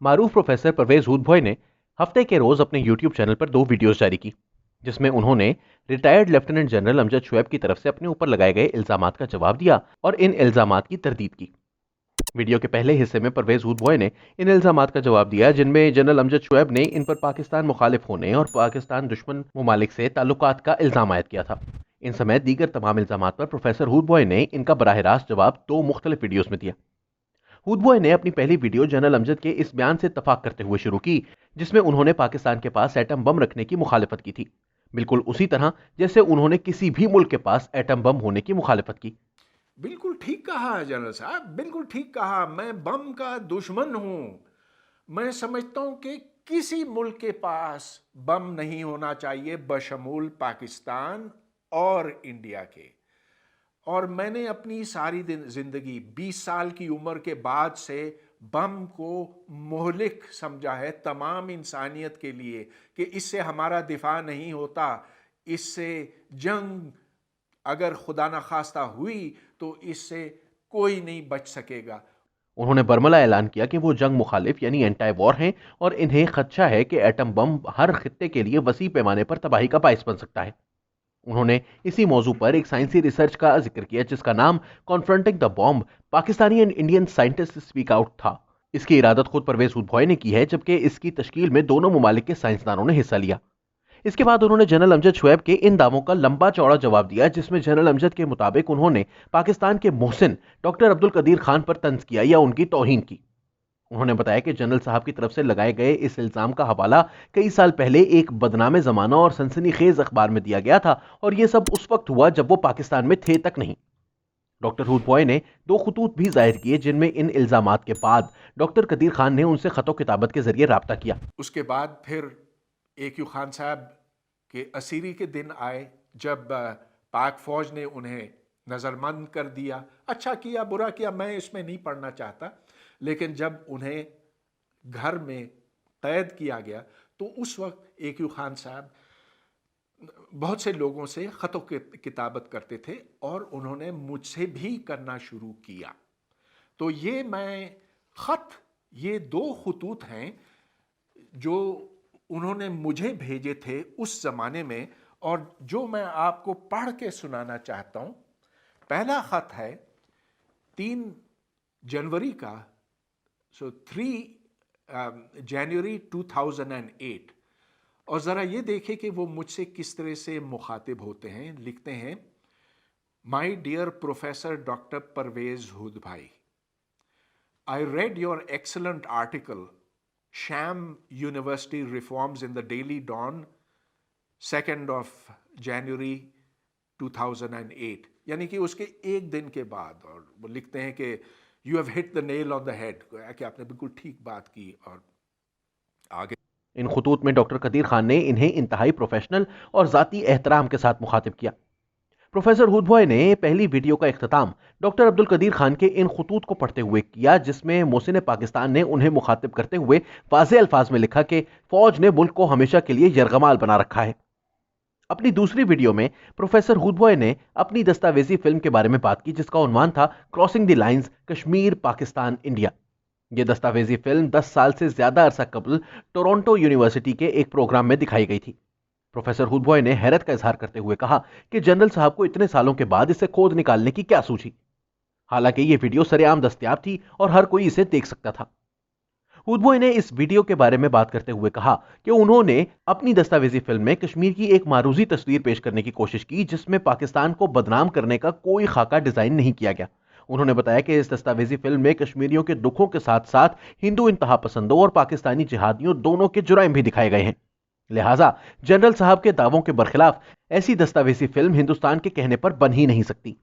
मारूफ professor Parvez Hoodbhoy ने हफ्ते के रोज अपने यूट्यूब चैनल पर 2 वीडियोस जारी की, जिसमें उन्होंने retired lieutenant general Amjad Shoaib की तरफ से अपने ऊपर लगाए गए इल्जामात का जवाब दिया और इन इल्जामात की तरदीद की। वीडियो के पहले हिस्से में परवेज हुडभॉय ने इन इल्जामात का जवाब दिया, जिनमें जनरल अमजद शोएब ने इन पर पाकिस्तान मुखालिफ होने और पाकिस्तान दुश्मन मुमालिक से ताल्लुकात का इल्जाम आयद किया था। इन समेत दीगर तमाम इल्जामात पर प्रोफेसर हुडभॉय ने इनका बराह रास्त जवाब 2 मुख्तलिफ वीडियोस में दिया। हुडभॉय ने अपनी पहली वीडियो जनरल अमजद के इस बयान से इत्तफाक करते हुए शुरू की, जिसमें उन्होंने पाकिस्तान के पास एटम बम रखने की मुखालिफत की थी, बिल्कुल उसी तरह जैसे उन्होंने किसी भी मुल्क के पास एटम बम होने की मुखालिफत की। बिल्कुल ठीक कहा जनरल साहब, बिल्कुल ठीक कहा। मैं बम का दुश्मन हूं। मैं समझता हूं कि किसी मुल्क के पास बम नहीं होना चाहिए बशमूल पाकिस्तान और इंडिया के। और मैंने अपनी सारी जिंदगी 20 साल की उम्र के बाद से बम को मोहलिक समझा है तमाम इंसानियत के लिए, कि इससे हमारा दिफा नहीं होता, इससे जंग अगर खुदा न खास्ता हुई तो इससे कोई नहीं बच सकेगा। उन्होंने बरमला ऐलान किया कि वो जंग मुखालिफ यानी एंटी वॉर हैं और इन्हें खदशा है कि एटम बम हर खित्ते के लिए वसी पैमाने पर तबाही का बाइस बन सकता है। उन्होंने इसी मौजू पर एक साइंसी रिसर्च का जिक्र किया, जिसका नाम confronting the bomb Pakistani and Indian scientist speak out था। इसकी इरादत खुद परवेज हुडभॉय ने की है, जबकि इसकी तश्कील में दोनों मुमालिक के साइंसदानों ने हिस्सा लिया। इसके बाद उन्होंने जनरल अमजद शोएब के इन दावों का लंबा चौड़ा जवाब दिया, जिसमें जनरल अमजद के मुताबिक उन्होंने पाकिस्तान के मोहसिन डॉक्टर अब्दुल कदीर खान पर तंज किया या उनकी तौहीन की। उन्होंने बताया कि जनरल साहब की तरफ से लगाए गए इस इल्जाम का हवाला कई साल पहले एक बदनामे जमाना और सनसनीखेज अखबार में दिया गया था, और यह सब उस वक्त हुआ जब वो पाकिस्तान में थे तक नहीं। डॉक्टर हुडभॉय ने 2 खुतूत भी जाहिर किए, जिनमें इन इल्जामात के बाद डॉक्टर कदीर खान ने उनसे खतो किताबत के जरिए राब्ता किया। उसके बाद फिर AQ खान साहब के असीरी के दिन आए, जब पाक फौज ने उन्हें नज़रमंद कर दिया। अच्छा किया बुरा किया मैं इसमें नहीं पढ़ना चाहता, लेकिन जब उन्हें घर में कैद किया गया तो उस वक्त AQ खान साहब बहुत से लोगों से ख़तों किताबत करते थे और उन्होंने मुझसे भी करना शुरू किया। तो ये ये 2 खुतूत हैं जो उन्होंने मुझे भेजे थे उस ज़माने में, और जो मैं आपको पढ़ के सुनाना चाहता हूँ। पहला ख़त है 3 जनवरी का, 3 जनवरी 2008, और ज़रा ये देखें कि वो मुझसे किस तरह से मुखातिब होते हैं। लिखते हैं, my dear professor doctor Parvez Hoodbhoy, I read your excellent article Sham University Reforms in the Daily Dawn 2nd of January 2008, यानी कि उसके एक दिन के बाद। और वो लिखते हैं कि you have hit the nail on the head, कि आपने बिल्कुल ठीक बात की। और आगे इन खुतूत में डॉक्टर कदीर खान ने इन्हें इंतहाई प्रोफेशनल और जाती एहतराम के साथ मुखातिब किया। प्रोफेसर हुडभॉय ने पहली वीडियो का इख्तिताम डॉक्टर अब्दुल कदीर खान के इन खुतूत को पढ़ते हुए किया, जिसमें मोहसिन पाकिस्तान ने उन्हें मुखातिब करते हुए वाज़ेह अल्फाज में लिखा कि फौज ने मुल्क को हमेशा के लिए यरगमाल बना रखा है। अपनी दूसरी वीडियो में प्रोफेसर हुडभॉय ने अपनी दस्तावेजी फिल्म के बारे में बात की, जिसका उन्वान था crossing the lines Kashmir Pakistan India. यह दस्तावेजी फिल्म 10 साल से ज्यादा अरसा कबल टोरंटो यूनिवर्सिटी के एक प्रोग्राम में दिखाई गई थी। प्रोफेसर हुडभॉय ने हैरत का इजहार करते हुए कहा कि जनरल साहब को इतने सालों के बाद इसे खोद निकालने की क्या सूझी, हालांकि यह वीडियो सरेआम दस्तयाब थी और हर कोई इसे देख सकता था। हुडभॉय ने इस वीडियो के बारे में बात करते हुए कहा कि उन्होंने अपनी दस्तावेजी फिल्म में कश्मीर की एक मारूजी तस्वीर पेश करने की कोशिश की, जिसमें पाकिस्तान को बदनाम करने का कोई खाका डिजाइन नहीं किया गया। उन्होंने बताया कि इस दस्तावेजी फिल्म में कश्मीरियों के दुखों के साथ साथ हिंदू इंतहा पसंदों और पाकिस्तानी जिहादियों दोनों के जुराइम भी दिखाए गए हैं। लिहाजा जनरल साहब के दावों के बरखिलाफ ऐसी दस्तावेजी फिल्म हिंदुस्तान के कहने पर बन ही नहीं सकती।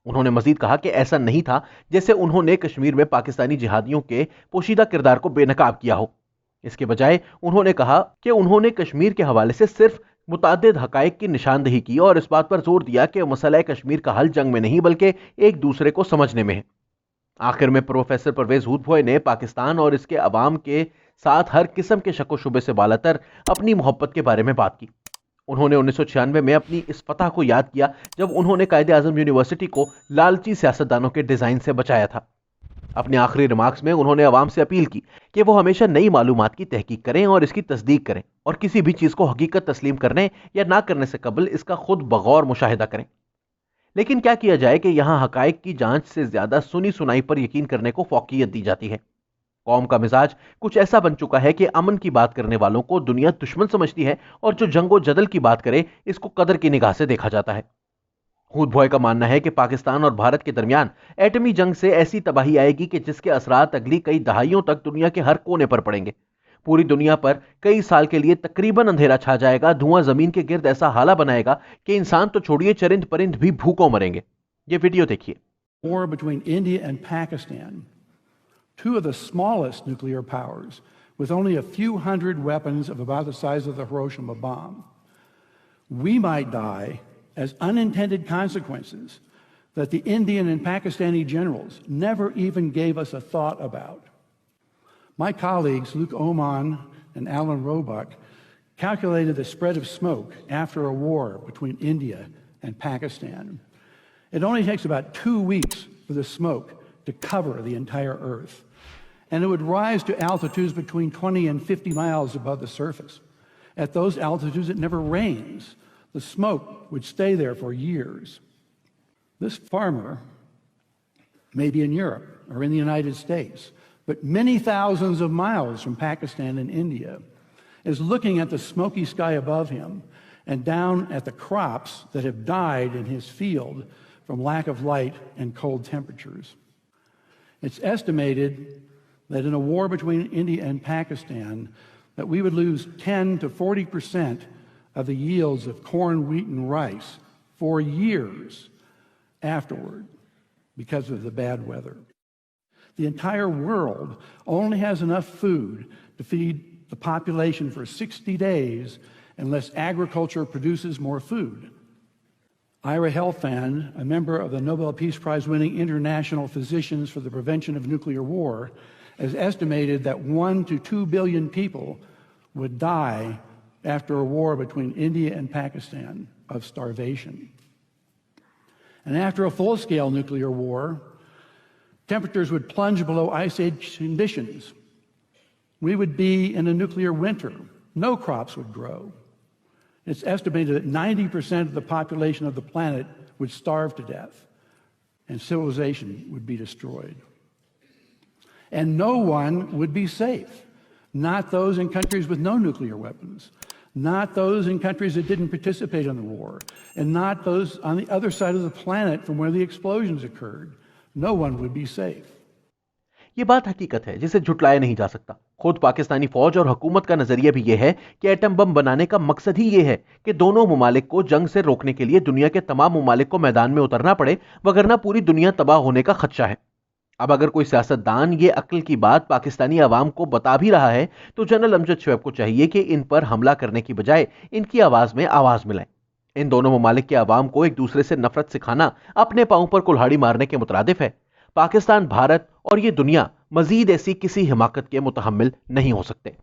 उन्होंने मजीद कहा कि ऐसा नहीं था जैसे उन्होंने कश्मीर में पाकिस्तानी जिहादियों के पोशीदा किरदार को बेनकाब किया हो। इसके बजाय उन्होंने कहा कि उन्होंने कश्मीर के हवाले से सिर्फ मुताद्दिद हकायक की निशानदही की और इस बात पर जोर दिया कि मसला कश्मीर का हल जंग में नहीं बल्कि एक दूसरे को समझने में है। आखिर में प्रोफेसर परवेज हुडभॉय ने पाकिस्तान और इसके अवाम के साथ हर किस्म के शक व शुबे से बालातर अपनी मोहब्बत के बारे में बात की। उन्होंने 1996 में अपनी इस फतह को याद किया जब उन्होंने कायदे आजम यूनिवर्सिटी को लालची सियासतदानों के डिजाइन से बचाया था। अपने आखिरी रिमार्क्स में उन्होंने अवाम से अपील की कि वो हमेशा नई मालूमात की तहकीक करें और इसकी तस्दीक करें और किसी भी चीज को हकीकत तस्लीम करने या ना करने से कबल इसका खुद बगौर मुशाहिदा करें। लेकिन क्या किया जाए कि यहां हकायक की जांच से ज्यादा सुनी सुनाई पर यकीन करने को फौकियत दी जाती है। कौम का मिजाज कुछ ऐसा बन चुका है कि अमन की बात करने वालों को दुनिया दुश्मन समझती है और जो जंगो जदल की बात करे इसको कदर की निगाह से देखा जाता है। हुडभॉय का मानना है कि पाकिस्तान और भारत के दरमियान एटमी जंग से ऐसी तबाही आएगी कि जिसके असरात अगली कई दहाइयों तक दुनिया के हर कोने पर पड़ेंगे। पूरी दुनिया पर कई साल के लिए तकरीबन अंधेरा छा जाएगा। धुआं जमीन के गिर्द ऐसा हाला बनाएगा कि इंसान तो छोड़िए चरिंद परिंद भी भूखों मरेंगे। ये वीडियो देखिए। War between India and Pakistan, two of the smallest nuclear powers, with only a few hundred weapons of about the size of the Hiroshima bomb. We might die as unintended consequences that the Indian and Pakistani generals never even gave us a thought about. My colleagues, Luke Oman and Alan Roebuck, calculated the spread of smoke after a war between India and Pakistan. It only takes about 2 weeks for the smoke to cover the entire Earth. And it would rise to altitudes between 20 and 50 miles above the surface. At those altitudes, it never rains. The smoke would stay there for years. This farmer may be in Europe or in the United States, but many thousands of miles from Pakistan and India is looking at the smoky sky above him and down at the crops that have died in his field from lack of light and cold temperatures. It's estimated that in a war between India and Pakistan, that we would lose 10 to 40% of the yields of corn, wheat, and rice for years afterward because of the bad weather. The entire world only has enough food to feed the population for 60 days unless agriculture produces more food. Ira Helfand, a member of the Nobel Peace Prize-winning International Physicians for the Prevention of Nuclear War, has estimated that 1 to 2 billion people would die after a war between India and Pakistan of starvation. And after a full-scale nuclear war, temperatures would plunge below ice age conditions. We would be in a nuclear winter. No crops would grow. It's estimated that 90% of the population of the planet would starve to death, and civilization would be destroyed. And no one would be safe. Not those in countries with no nuclear weapons, not those in countries that didn't participate in the war, and not those on the other side of the planet from where the explosions occurred. No one would be safe. ये बात हकीकत है जिसे झुटलाया नहीं जा सकता। खुद पाकिस्तानी फौज और हुकूमत का नजरिया भी यह है कि एटम बम बनाने का मकसद ही यह है कि दोनों ममालिक को जंग से रोकने के लिए दुनिया के तमाम ममालिक को मैदान में उतरना पड़े, वगरना पूरी दुनिया तबाह होने का खदशा है। अब अगर कोई सियासतदान ये अक्ल की बात पाकिस्तानी अवाम को बता भी रहा है तो जनरल अमजद शोएब को चाहिए कि इन पर हमला करने की बजाय इनकी आवाज में आवाज मिलाएं। इन दोनों ममालिक के अवाम को एक दूसरे से नफरत सिखाना अपने पांव पर कुल्हाड़ी मारने के मुतरादिफ है। पाकिस्तान, भारत और ये दुनिया मजीद ऐसी किसी हिमाकत के मुतहम्मिल नहीं हो सकते।